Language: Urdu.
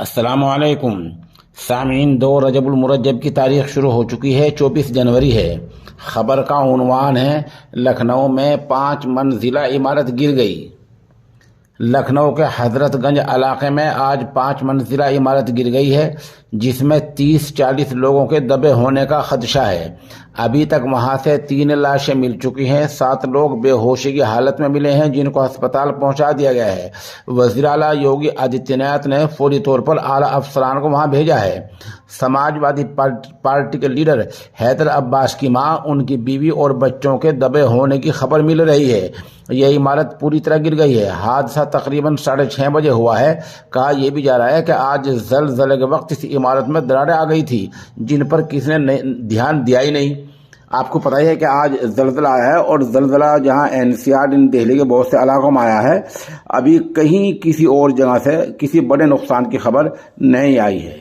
السلام علیکم سامعین، 2 رجب المرجب کی تاریخ شروع ہو چکی ہے، 24 جنوری ہے۔ خبر کا عنوان ہے لکھنؤ میں 5 منزلہ عمارت گر گئی۔ لکھنؤ کے حضرت گنج علاقے میں آج 5 منزلہ عمارت گر گئی ہے، جس میں 30-40 لوگوں کے دبے ہونے کا خدشہ ہے۔ ابھی تک وہاں سے 3 لاشیں مل چکی ہیں، 7 لوگ بے ہوشی کی حالت میں ملے ہیں جن کو ہسپتال پہنچا دیا گیا ہے۔ وزیر اعلیٰ یوگی آدتیہ ناتھ نے فوری طور پر اعلیٰ افسران کو وہاں بھیجا ہے۔ سماجوادی پارٹی کے لیڈر حیدر عباس کی ماں، ان کی بیوی اور بچوں کے دبے ہونے کی خبر مل رہی ہے۔ یہ عمارت پوری طرح گر گئی ہے۔ حادثہ تقریباً 6:30 بجے ہوا ہے۔ کہا یہ بھی جا رہا ہے کہ آج زلزلے کے وقت اس عمارت میں دراڑیں آ گئی تھی جن پر کسی نے دھیان دیا ہی نہیں۔ آپ کو پتہ ہی ہے کہ آج زلزلہ آیا ہے، اور زلزلہ جہاں NCR دہلی کے بہت سے علاقوں میں آیا ہے، ابھی کہیں کسی اور جگہ سے کسی بڑے نقصان کی خبر نہیں آئی ہے۔